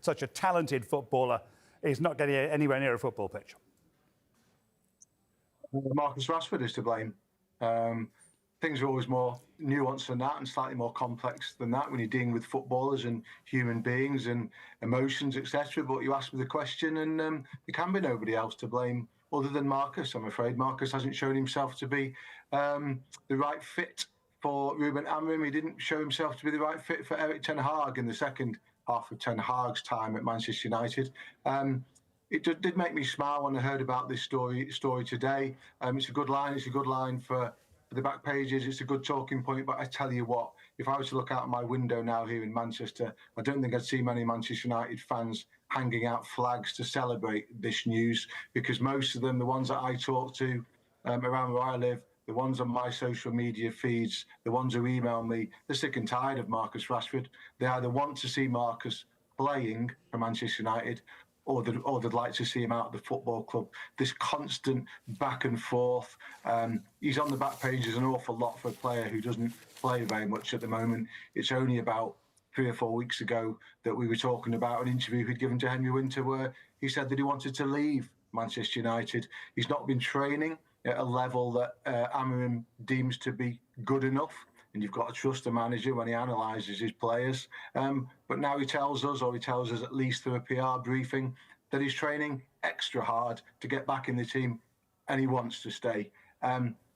such a talented footballer is not getting anywhere near a football pitch? Marcus Rashford is to blame. Things are always more nuanced than that and slightly more complex than that when you're dealing with footballers and human beings and emotions, etc. But you asked me the question, and there can be nobody else to blame other than Marcus. I'm afraid Marcus hasn't shown himself to be the right fit for Ruben Amorim. He didn't show himself to be the right fit for Erik ten Hag in the second half of Ten Hag's time at Manchester United. It did make me smile when I heard about this story today. It's a good line. It's a good line for the back pages. It's a good talking point. But I tell you what, if I was to look out my window now here in Manchester, I don't think I'd see many Manchester United fans hanging out flags to celebrate this news, because most of them, the ones that I talk to around where I live, the ones on my social media feeds, the ones who email me, they're sick and tired of Marcus Rashford. They either want to see Marcus playing for Manchester United, or they'd like to see him out of the football club. This constant back and forth. He's on the back pages an awful lot for a player who doesn't play very much at the moment. It's only about 3 or 4 weeks ago that we were talking about an interview he'd given to Henry Winter where he said that he wanted to leave Manchester United. He's not been training at a level that Amorim deems to be good enough. And you've got to trust a manager when he analyses his players. But now he tells us at least through a PR briefing, that he's training extra hard to get back in the team and he wants to stay.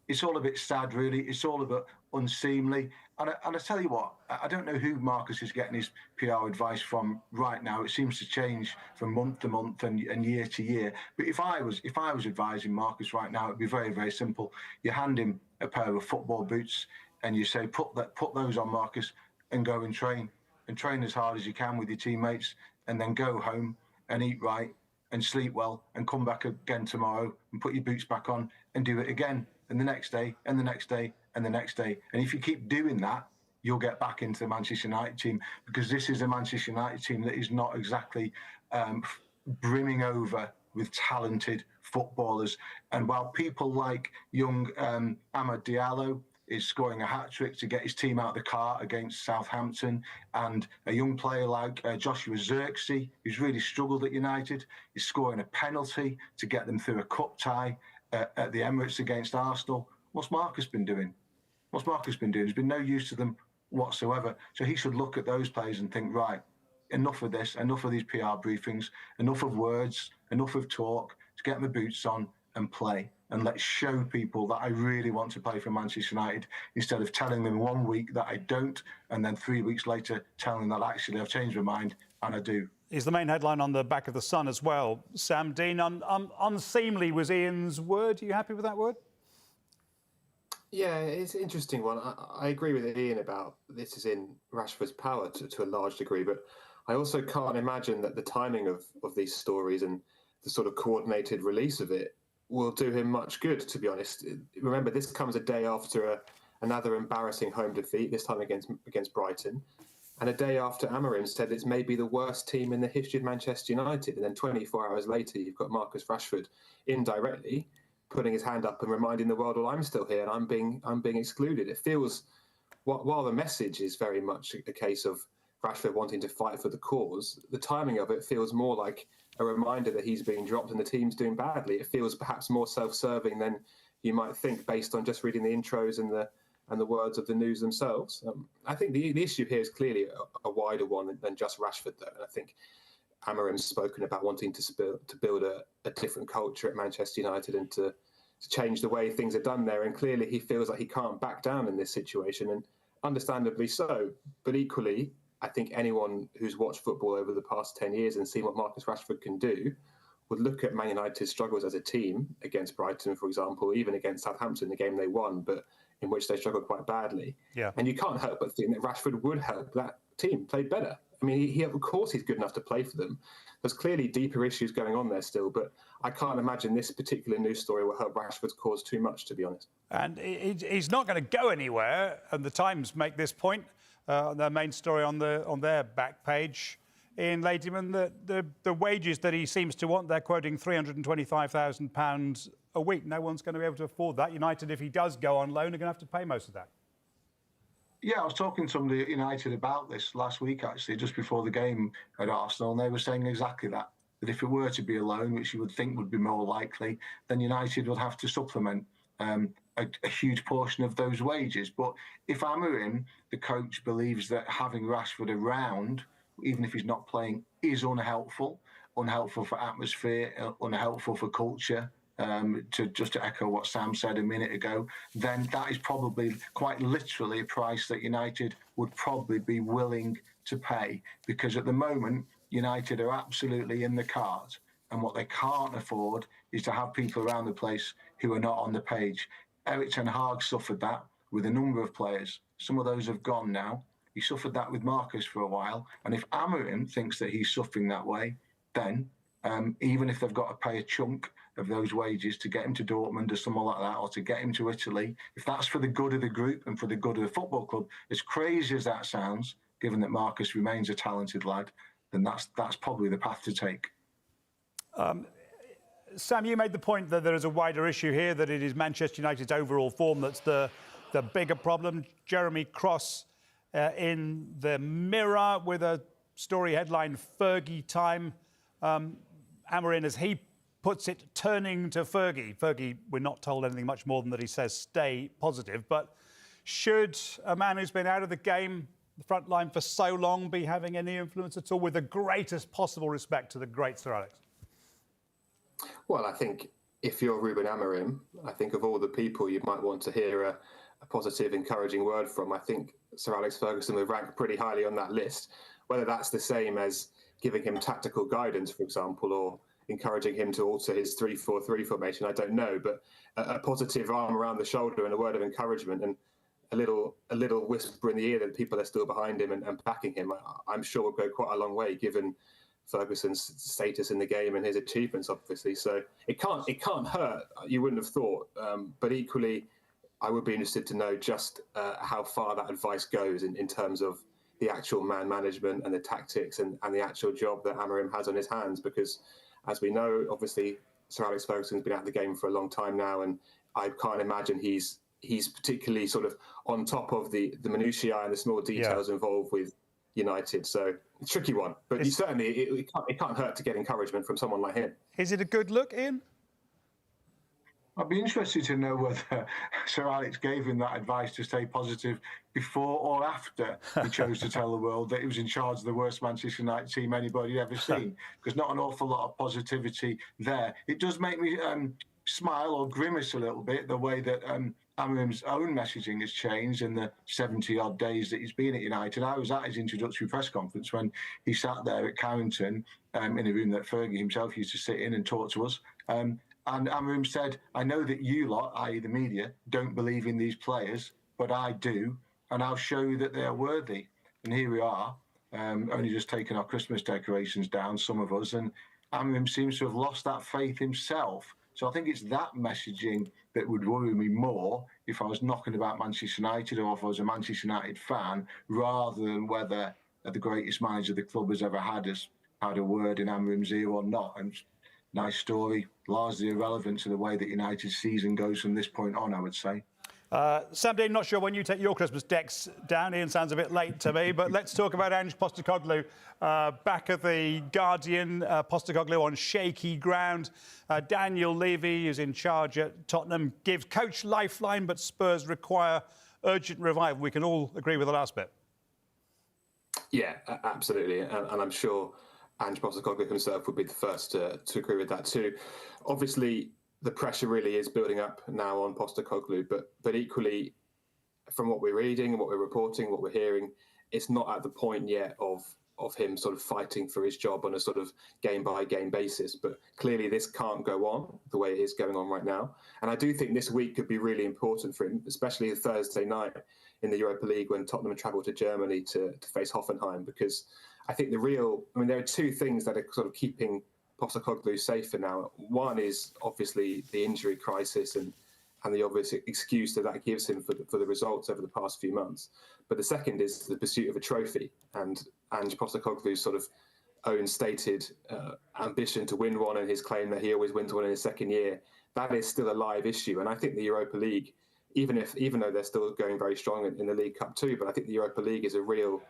It's all a bit sad, really. It's all a bit unseemly. And I tell you what, I don't know who Marcus is getting his PR advice from right now. It seems to change from month to month and year to year. But if I was advising Marcus right now, it'd be very, very simple. You hand him a pair of football boots, and you say, put those on, Marcus, and go and train as hard as you can with your teammates, and then go home and eat right and sleep well and come back again tomorrow and put your boots back on and do it again, and the next day and the next day and the next day. And if you keep doing that, you'll get back into the Manchester United team, because this is a Manchester United team that is not exactly brimming over with talented footballers. And while people like young Amad Diallo is scoring a hat-trick to get his team out of the car against Southampton, and a young player like Joshua Zirkzee, who's really struggled at United, is scoring a penalty to get them through a cup tie at the Emirates against Arsenal. What's Marcus been doing? There's been no use to them whatsoever. So he should look at those players and think, right, enough of this, enough of these PR briefings, enough of words, enough of talk, to get my boots on and play. And let's show people that I really want to play for Manchester United, instead of telling them 1 week that I don't, and then 3 weeks later telling them that actually I've changed my mind and I do. Is the main headline on the back of the Sun as well. Sam Dean, unseemly was Ian's word. Are you happy with that word? Yeah, it's an interesting one. I agree with Ian about this is in Rashford's power to a large degree, but I also can't imagine that the timing of these stories and the sort of coordinated release of it will do him much good, to be honest. Remember, this comes a day after another embarrassing home defeat, this time against Brighton, and a day after Amorim said it's maybe the worst team in the history of Manchester United. And then 24 hours later, you've got Marcus Rashford indirectly putting his hand up and reminding the world, well, I'm still here and I'm being excluded. It feels, while the message is very much a case of Rashford wanting to fight for the cause, the timing of it feels more like a reminder that he's being dropped and the team's doing badly. It feels perhaps more self-serving than you might think based on just reading the intros and the words of the news themselves. I think the issue here is clearly a wider one than just Rashford, though. And I think Amorim's spoken about wanting to build a different culture at Manchester United and to change the way things are done there. And clearly he feels like he can't back down in this situation, and understandably so. But equally, I think anyone who's watched football over the past 10 years and seen what Marcus Rashford can do would look at Man United's struggles as a team against Brighton, for example, even against Southampton, the game they won, but in which they struggled quite badly. Yeah. And you can't help but think that Rashford would help that team play better. I mean, he of course he's good enough to play for them. There's clearly deeper issues going on there still, but I can't imagine this particular news story will help Rashford's cause too much, to be honest. And he's not going to go anywhere, and the Times make this point. Their main story on their back page. In Ladyman, the wages that he seems to want, they're quoting £325,000 a week. No one's going to be able to afford that. United, if he does go on loan, are going to have to pay most of that. Yeah, I was talking to somebody at United about this last week, actually, just before the game at Arsenal, and they were saying exactly that. That if it were to be a loan, which you would think would be more likely, then United would have to supplement a huge portion of those wages. But if Amorim, the coach, believes that having Rashford around, even if he's not playing, is unhelpful for atmosphere, unhelpful for culture, to echo what Sam said a minute ago, then that is probably quite literally a price that United would probably be willing to pay. Because at the moment, United are absolutely in the cart. And what they can't afford is to have people around the place who are not on the page. Eric Ten Hag suffered that with a number of players. Some of those have gone now. He suffered that with Marcus for a while. And if Amorim thinks that he's suffering that way, then even if they've got to pay a chunk of those wages to get him to Dortmund or somewhere like that, or to get him to Italy, if that's for the good of the group and for the good of the football club, as crazy as that sounds, given that Marcus remains a talented lad, then that's probably the path to take. Sam, you made the point that there is a wider issue here, that it is Manchester United's overall form that's the bigger problem. Jeremy Cross in the Mirror with a story headline, Fergie time. Amorim, as he puts it, turning to Fergie. Fergie, we're not told anything much more than that he says stay positive. But should a man who's been out of the game, the front line for so long, be having any influence at all, with the greatest possible respect to the great Sir Alex? Well, I think if you're Ruben Amorim, I think of all the people you might want to hear a positive, encouraging word from, I think Sir Alex Ferguson would rank pretty highly on that list. Whether that's the same as giving him tactical guidance, for example, or encouraging him to alter his 3-4-3 formation, I don't know. But a positive arm around the shoulder and a word of encouragement and a little whisper in the ear that people are still behind him and backing him, I'm sure will go quite a long way, given Ferguson's status in the game and his achievements, obviously. So it can't hurt. You wouldn't have thought, but equally, I would be interested to know just how far that advice goes in terms of the actual man management and the tactics and the actual job that Amorim has on his hands. Because, as we know, obviously, Sir Alex Ferguson's been out of the game for a long time now, and I can't imagine he's particularly sort of on top of the minutiae and the small details involved with United. So it's a tricky one, but it can't hurt to get encouragement from someone like him. Is it a good look, Ian? I'd be interested to know whether Sir Alex gave him that advice to stay positive before or after he chose to tell the world that he was in charge of the worst Manchester United team anybody had ever seen, because not an awful lot of positivity there. It does make me smile or grimace a little bit, the way that Amorim's own messaging has changed in the 70-odd days that he's been at United. I was at his introductory press conference when he sat there at Carrington in a room that Fergie himself used to sit in and talk to us. And Amorim said, I know that you lot, i.e. the media, don't believe in these players, but I do, and I'll show you that they are worthy. And here we are, only just taking our Christmas decorations down, some of us, and Amorim seems to have lost that faith himself. So I think it's that messaging that would worry me more if I was knocking about Manchester United or if I was a Manchester United fan, rather than whether the greatest manager the club has ever had has had a word in Amorim's ear or not. And nice story, largely irrelevant to the way that United's season goes from this point on, I would say. Sam Dean, not sure when you take your Christmas decks down. Ian sounds a bit late to me, but let's talk about Ange Postecoglou. Back at the Guardian, Postecoglou on shaky ground. Daniel Levy, who's in charge at Tottenham, gives coach lifeline, but Spurs require urgent revival. We can all agree with the last bit. Yeah, absolutely. And I'm sure Ange Postecoglou himself would be the first to agree with that too. Obviously, the pressure really is building up now on Postecoglou, but equally, from what we're reading and what we're reporting, what we're hearing, it's not at the point yet of him sort of fighting for his job on a sort of game-by-game basis. But clearly this can't go on the way it is going on right now. And I do think this week could be really important for him, especially Thursday night in the Europa League when Tottenham travel to Germany to face Hoffenheim, because I think there are two things that are sort of keeping Postecoglou safe for now. One is obviously the injury crisis and the obvious excuse that gives him for the results over the past few months. But the second is the pursuit of a trophy, and Ange Postecoglou's sort of own stated ambition to win one and his claim that he always wins one in his second year. That is still a live issue, and I think the Europa League even though they're still going very strong in the League Cup too. But I think the Europa League is a real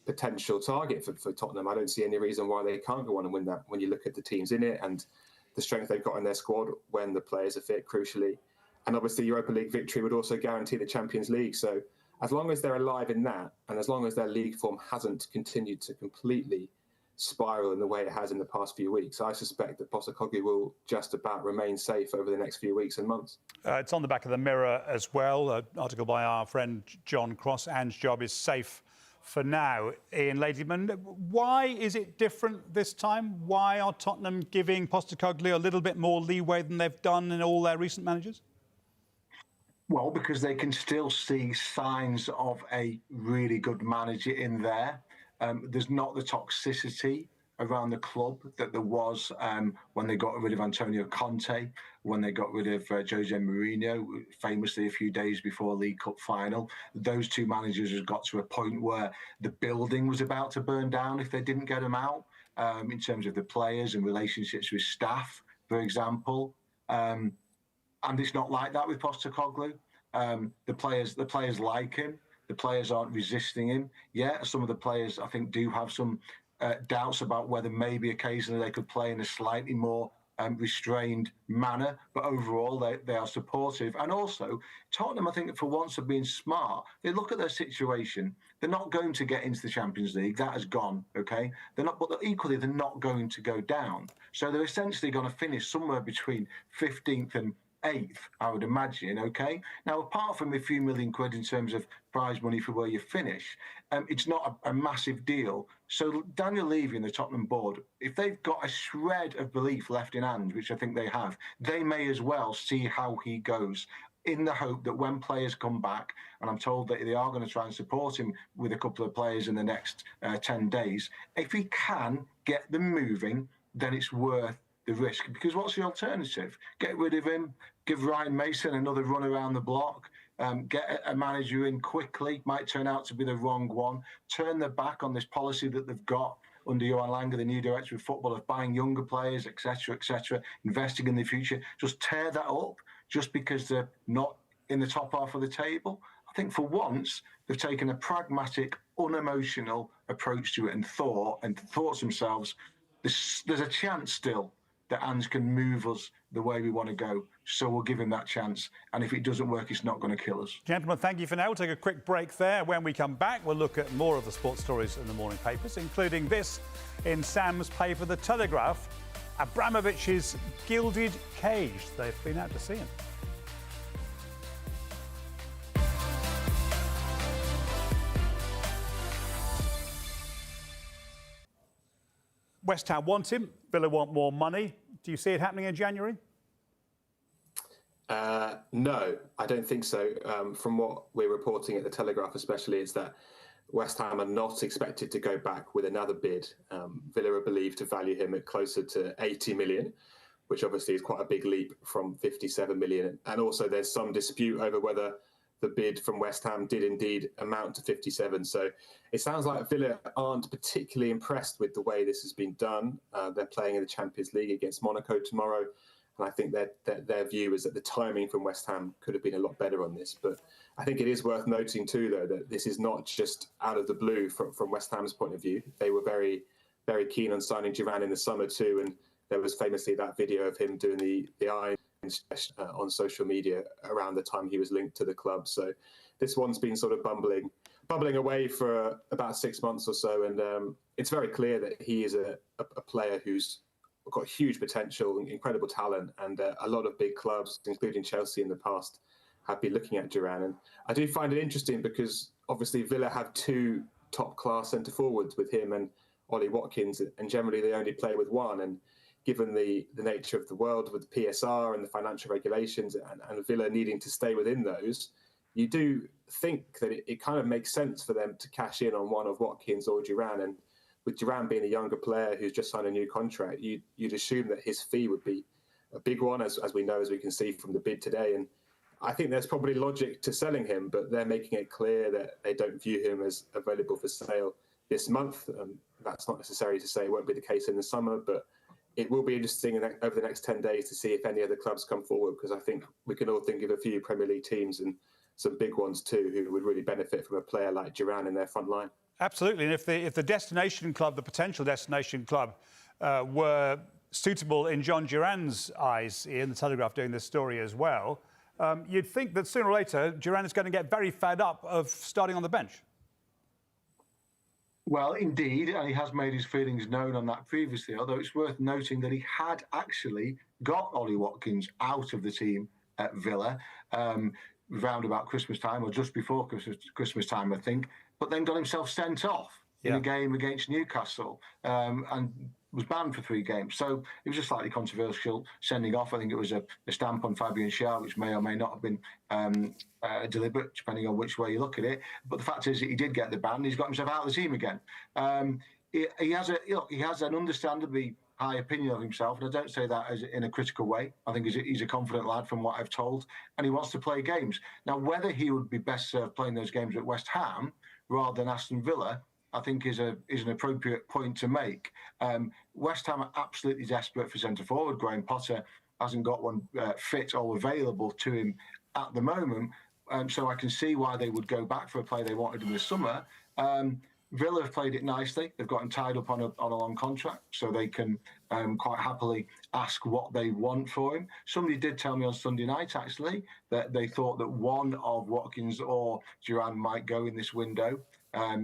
potential target for Tottenham. I don't see any reason why they can't go on and win that when you look at the teams in it and the strength they've got in their squad when the players are fit, crucially. And obviously, Europa League victory would also guarantee the Champions League. So as long as they're alive in that, and as long as their league form hasn't continued to completely spiral in the way it has in the past few weeks, I suspect that Postecoglou will just about remain safe over the next few weeks and months. It's on the back of the Mirror as well, an article by our friend John Cross. Ange's job is safe for now. Ian Ladyman, why is it different this time? Why are Tottenham giving Postecoglou a little bit more leeway than they've done in all their recent managers? Well, because they can still see signs of a really good manager in there. There's not the toxicity around the club that there was when they got rid of Antonio Conte, when they got rid of Jose Mourinho, famously a few days before League Cup final. Those two managers have got to a point where the building was about to burn down if they didn't get them out, in terms of the players and relationships with staff, for example. And it's not like that with Postecoglou. The players like him. The players aren't resisting him. Yeah, some of the players, I think, do have some doubts about whether maybe occasionally they could play in a slightly more restrained manner. But overall, they are supportive. And also, Tottenham, I think, for once, have been smart. They look at their situation. They're not going to get into the Champions League. That has gone, OK? They're not, but equally, they're not going to go down. So they're essentially going to finish somewhere between 15th and 8th, I would imagine, OK? Now, apart from a few million quid in terms of prize money for where you finish, it's not a massive deal. So Daniel Levy and the Tottenham board, if they've got a shred of belief left in hand, which I think they have, they may as well see how he goes, in the hope that when players come back, and I'm told that they are going to try and support him with a couple of players in the next 10 days, if he can get them moving, then it's worth the risk. Because what's the alternative? Get rid of him, give Ryan Mason another run around the block, get a manager in quickly, might turn out to be the wrong one, turn their back on this policy that they've got under Johan Langer, the new director of football, of buying younger players, etc., investing in the future. Just tear that up just because they're not in the top half of the table. I think for once, they've taken a pragmatic, unemotional approach to it and thought to themselves, there's a chance still that Ange can move us the way we want to go. So we'll give him that chance. And if it doesn't work, it's not going to kill us. Gentlemen, thank you for now. We'll take a quick break there. When we come back, we'll look at more of the sports stories in the morning papers, including this in Sam's paper, The Telegraph. Abramovics' gilded cage. They've been out to see him. West Ham want him. Villa want more money. Do you see it happening in January? No, I don't think so. From what we're reporting at the Telegraph, especially, is that West Ham are not expected to go back with another bid. Villa are believed to value him at closer to 80 million, which obviously is quite a big leap from 57 million. And also there's some dispute over whether the bid from West Ham did indeed amount to 57. So it sounds like Villa aren't particularly impressed with the way this has been done. They're playing in the Champions League against Monaco tomorrow. And I think their view is that the timing from West Ham could have been a lot better on this. But I think it is worth noting too, though, that this is not just out of the blue from West Ham's point of view. They were very, very keen on signing Duran in the summer too. And there was famously that video of him doing the eye on social media around the time he was linked to the club. So this one's been sort of bubbling away for about 6 months or so. And it's very clear that he is a player who's got huge potential, incredible talent, and a lot of big clubs, including Chelsea in the past, have been looking at Duran. And I do find it interesting because obviously Villa have two top-class centre-forwards with him and Ollie Watkins, and generally they only play with one. And given the nature of the world with the PSR and the financial regulations and Villa needing to stay within those, you do think that it kind of makes sense for them to cash in on one of Watkins or Duran. And with Duran being a younger player who's just signed a new contract, you'd assume that his fee would be a big one, as we know, as we can see from the bid today. And I think there's probably logic to selling him, but they're making it clear that they don't view him as available for sale this month. That's not necessarily to say it won't be the case in the summer, but it will be interesting over the next 10 days to see if any other clubs come forward, because I think we can all think of a few Premier League teams and some big ones too, who would really benefit from a player like Duran in their front line. Absolutely, and if the destination club, the potential destination club, were suitable in John Duran's eyes, in the Telegraph doing this story as well, you'd think that sooner or later Duran is going to get very fed up of starting on the bench. Well, indeed, and he has made his feelings known on that previously, although it's worth noting that he had actually got Ollie Watkins out of the team at Villa round about Christmas time, or just before Christmas time, I think, but then got himself sent off in a game against Newcastle and was banned for 3 games. So it was a slightly controversial sending off. I think it was a stamp on Fabian Schär, which may or may not have been deliberate, depending on which way you look at it. But the fact is that he did get the ban. He's got himself out of the team again. He has an understandably high opinion of himself, and I don't say that as in a critical way. I think he's a confident lad from what I've told, and he wants to play games. Now, whether he would be best served playing those games at West Ham rather than Aston Villa, I think is an appropriate point to make. West Ham are absolutely desperate for centre forward. Graham Potter hasn't got one fit or available to him at the moment, so I can see why they would go back for a player they wanted in the summer. Villa have played it nicely. They've got him tied up on a long contract, so they can quite happily ask what they want for him. Somebody did tell me on Sunday night, actually, that they thought that one of Watkins or Duran might go in this window,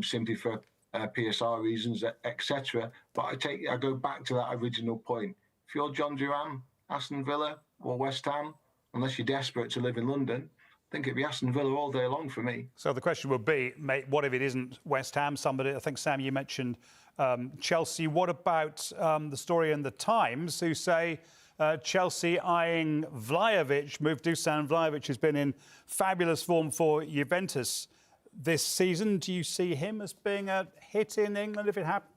simply for PSR reasons, etc. But I go back to that original point. If you're John Duran, Aston Villa or West Ham, unless you're desperate to live in London, I think it'd be Aston Villa all day long for me. So the question would be, mate, what if it isn't West Ham? Somebody, I think, Sam, you mentioned Chelsea. What about the story in the Times, who say Chelsea eyeing Vlahovic? Dusan Vlahovic has been in fabulous form for Juventus this season. Do you see him as being a hit in England if it happened?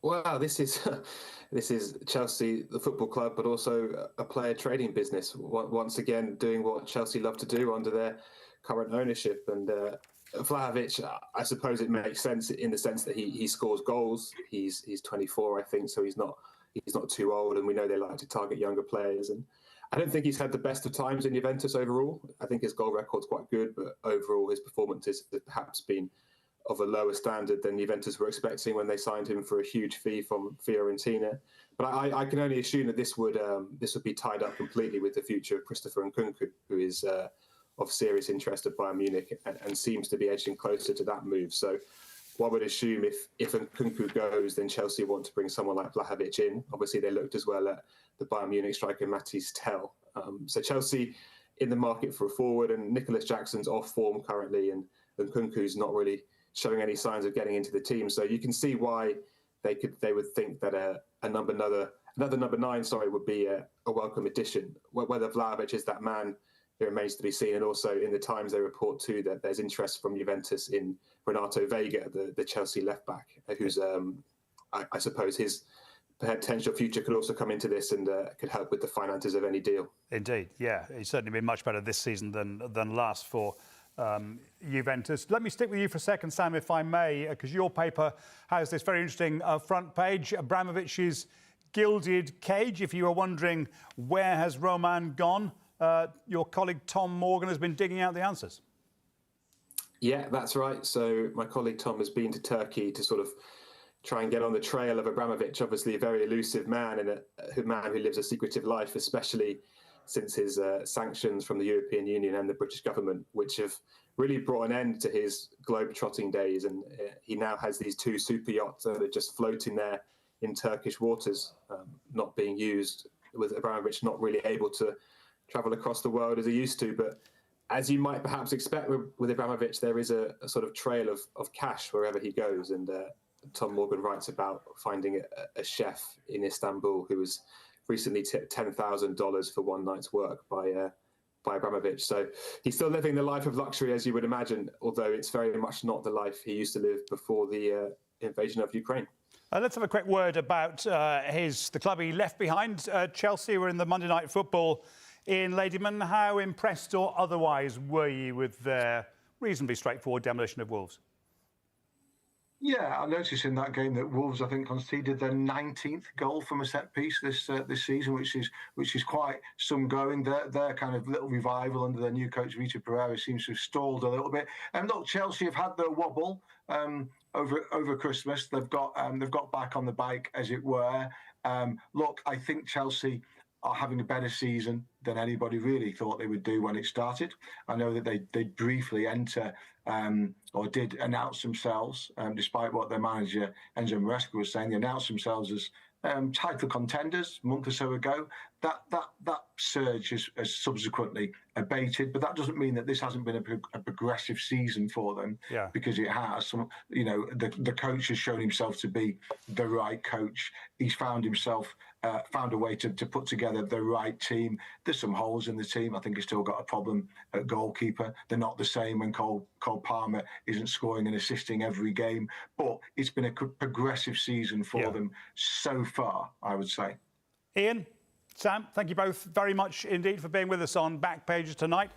Well, this is Chelsea, the football club, but also a player trading business. Once again, doing what Chelsea love to do under their current ownership. And Vlahovic, I suppose it makes sense in the sense that he scores goals. He's 24, I think, so he's not too old. And we know they like to target younger players. And I don't think he's had the best of times in Juventus overall. I think his goal record's quite good, but overall his performances have perhaps been of a lower standard than Juventus were expecting when they signed him for a huge fee from Fiorentina. But I can only assume that this would be tied up completely with the future of Christopher Nkunku, who is of serious interest at Bayern Munich and seems to be edging closer to that move. So one would assume if Nkunku goes, then Chelsea want to bring someone like Vlahovic in. Obviously, they looked as well at the Bayern Munich striker Mathys Tel. So Chelsea in the market for a forward, and Nicholas Jackson's off form currently, and Nkunku's not really showing any signs of getting into the team. So you can see why they would think that another number 9, would be a welcome addition. Whether Vlahovic is that man, it remains to be seen. And also in the Times, they report too that there's interest from Juventus in Renato Vega, the Chelsea left back, who's I suppose his potential future could also come into this and could help with the finances of any deal. Indeed, yeah. He's certainly been much better this season than last for Juventus. Let me stick with you for a second, Sam, if I may, because your paper has this very interesting front page, Abramovic's gilded cage. If you were wondering where has Roman gone, your colleague Tom Morgan has been digging out the answers. Yeah, that's right. So my colleague Tom has been to Turkey to sort of try and get on the trail of Abramovich, obviously a very elusive man and a man who lives a secretive life, especially since his sanctions from the European Union and the British government, which have really brought an end to his globe-trotting days. And he now has these 2 super yachts that are just floating there in Turkish waters, not being used, with Abramovich not really able to travel across the world as he used to. But as you might perhaps expect with Abramovich, there is a sort of trail of cash wherever he goes. And Tom Morgan writes about finding a chef in Istanbul who was recently tipped $10,000 for one night's work by Abramovich. So he's still living the life of luxury, as you would imagine, although it's very much not the life he used to live before the invasion of Ukraine. Let's have a quick word about the club he left behind. Chelsea were in the Monday Night Football in Ladyman. How impressed or otherwise were you with their reasonably straightforward demolition of Wolves? Yeah, I noticed in that game that Wolves, I think, conceded their 19th goal from a set piece this season, which is quite some going. Their kind of little revival under their new coach Vitor Pereira seems to have stalled a little bit. And look, Chelsea have had their wobble over Christmas. They've got back on the bike, as it were. Look, I think Chelsea are having a better season than anybody really thought they would do when it started. I know that they briefly enter or did announce themselves, despite what their manager Enzo Maresca was saying. They announced themselves as title contenders a month or so ago. That surge has subsequently abated, but that doesn't mean that this hasn't been a progressive season for them. Yeah. Because it has. The coach has shown himself to be the right coach. He's found a way to put together the right team. There's some holes in the team. I think he's still got a problem at goalkeeper. They're not the same when Cole Palmer isn't scoring and assisting every game. But it's been a progressive season for them so far, I would say. Ian, Sam, thank you both very much indeed for being with us on Back Pages tonight.